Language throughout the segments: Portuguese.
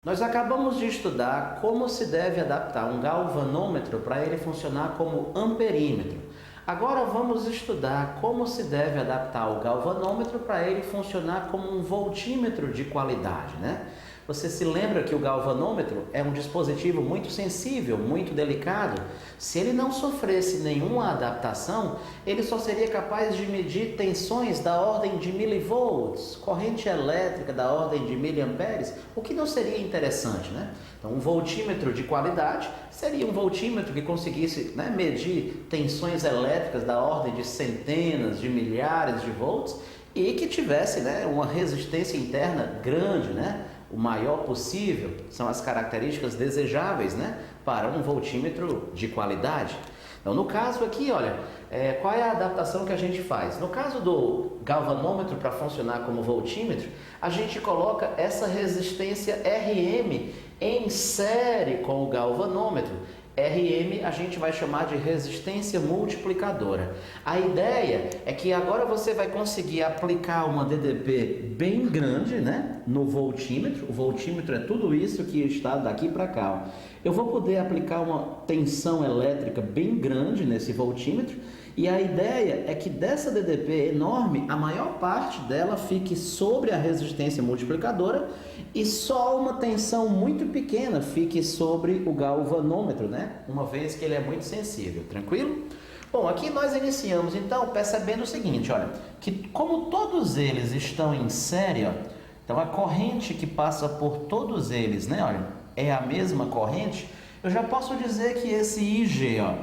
Nós acabamos de estudar como se deve adaptar um galvanômetro para ele funcionar como amperímetro. Agora vamos estudar como se deve adaptar o galvanômetro para ele funcionar como um voltímetro de qualidade, né? Você se lembra que o galvanômetro é um dispositivo muito sensível, muito delicado. Se ele não sofresse nenhuma adaptação, ele só seria capaz de medir tensões da ordem de milivolts, corrente elétrica da ordem de miliamperes, o que não seria interessante, né? Então, um voltímetro de qualidade seria um voltímetro que conseguisse, né, medir tensões elétricas da ordem de centenas de milhares de volts e que tivesse, né, uma resistência interna grande, né? O maior possível, são as características desejáveis, né, para um voltímetro de qualidade. Então, no caso aqui, olha, qual é a adaptação que a gente faz? No caso do galvanômetro, para funcionar como voltímetro, a gente coloca essa resistência RM em série com o galvanômetro. RM a gente vai chamar de resistência multiplicadora. A ideia é que agora você vai conseguir aplicar uma DDP bem grande, né, no voltímetro. O voltímetro é tudo isso que está daqui para cá, ó. Eu vou poder aplicar uma tensão elétrica bem grande nesse voltímetro e a ideia é que dessa DDP enorme, a maior parte dela fique sobre a resistência multiplicadora e só uma tensão muito pequena fique sobre o galvanômetro, né? Uma vez que ele é muito sensível, tranquilo? Bom, aqui nós iniciamos então percebendo o seguinte, olha, que como todos eles estão em série, ó, então a corrente que passa por todos eles, né, olha, é a mesma corrente, eu já posso dizer que esse IG, ó,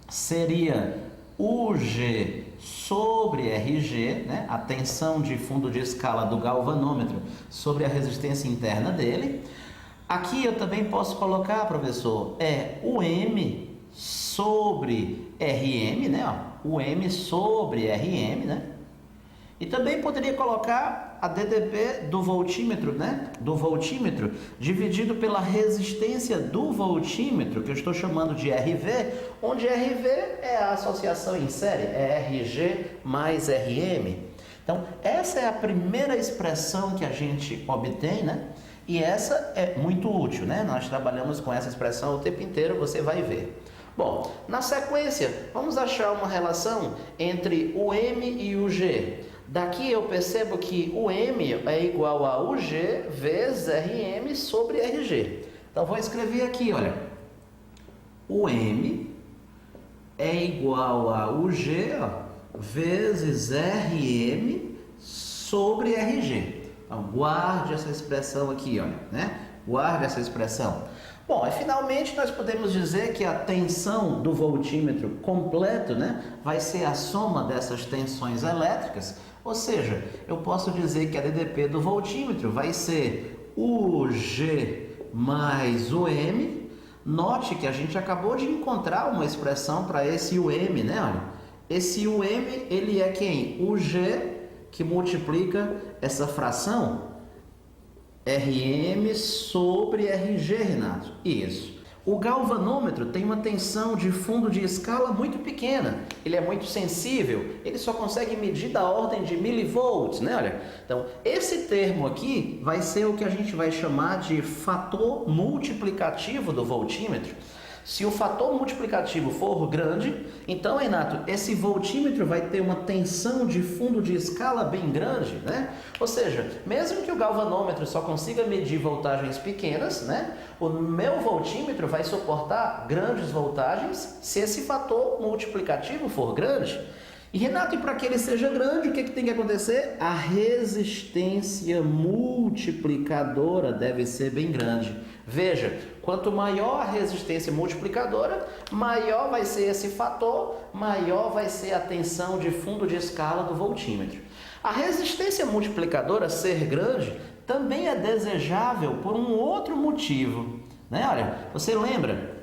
seria UG sobre RG, né? A tensão de fundo de escala do galvanômetro sobre a resistência interna dele. Aqui eu também posso colocar, professor, o M sobre RM, né? Ó, o M sobre RM, né? E também poderia colocar a DDP do voltímetro, né? Do voltímetro dividido pela resistência do voltímetro, que eu estou chamando de RV, onde RV é a associação em série, é RG mais RM. Então, essa é a primeira expressão que a gente obtém, né? E essa é muito útil, né? Nós trabalhamos com essa expressão o tempo inteiro, você vai ver. Bom, na sequência, vamos achar uma relação entre o M e o G. Daqui eu percebo que o M é igual a UG vezes RM sobre RG. Então, vou escrever aqui, olha. O M é igual a UG, ó, vezes RM sobre RG. Então, guarde essa expressão aqui, olha, né? Guarde essa expressão. Bom, e finalmente nós podemos dizer que a tensão do voltímetro completo, né, vai ser a soma dessas tensões elétricas, ou seja, eu posso dizer que a DDP do voltímetro vai ser UG mais UM. Note que a gente acabou de encontrar uma expressão para esse UM, né? Olha, esse UM, ele é quem? UG que multiplica essa fração RM sobre RG, Renato. Isso. O galvanômetro tem uma tensão de fundo de escala muito pequena. Ele é muito sensível. Ele só consegue medir da ordem de milivolts, né? Olha. Então, esse termo aqui vai ser o que a gente vai chamar de fator multiplicativo do voltímetro. Se o fator multiplicativo for grande, então, Renato, esse voltímetro vai ter uma tensão de fundo de escala bem grande, né? Ou seja, mesmo que o galvanômetro só consiga medir voltagens pequenas, né? O meu voltímetro vai suportar grandes voltagens se esse fator multiplicativo for grande. E, Renato, e para que ele seja grande, o que tem que acontecer? A resistência multiplicadora deve ser bem grande. Veja, quanto maior a resistência multiplicadora, maior vai ser esse fator, maior vai ser a tensão de fundo de escala do voltímetro. A resistência multiplicadora ser grande também é desejável por um outro motivo, né? Olha, você lembra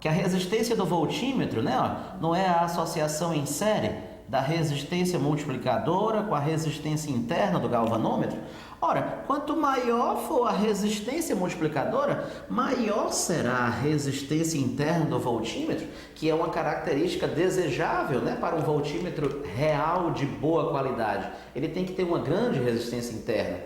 que a resistência do voltímetro, né, ó, não é a associação em série da resistência multiplicadora com a resistência interna do galvanômetro? Ora, quanto maior for a resistência multiplicadora, maior será a resistência interna do voltímetro, que é uma característica desejável, né, para um voltímetro real de boa qualidade. Ele tem que ter uma grande resistência interna.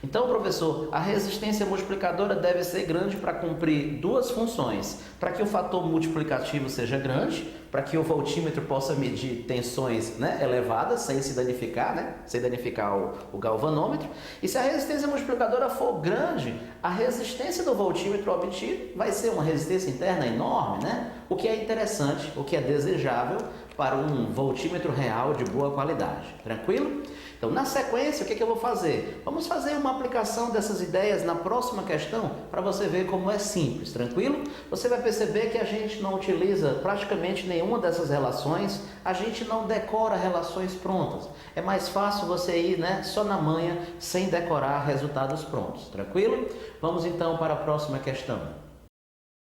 Então, professor, a resistência multiplicadora deve ser grande para cumprir duas funções. Para que o fator multiplicativo seja grande, para que o voltímetro possa medir tensões, né, elevadas, sem se danificar, sem danificar o galvanômetro. E se a resistência multiplicadora for grande, a resistência do voltímetro obtido vai ser uma resistência interna enorme, o que é interessante, o que é desejável para um voltímetro real de boa qualidade. Tranquilo? Então, na sequência, o que eu vou fazer? Vamos fazer uma aplicação dessas ideias na próxima questão para você ver como é simples, tranquilo? Você vai perceber que a gente não utiliza praticamente nenhuma dessas relações, a gente não decora relações prontas. É mais fácil você ir só na manha, sem decorar resultados prontos, tranquilo? Vamos então para a próxima questão.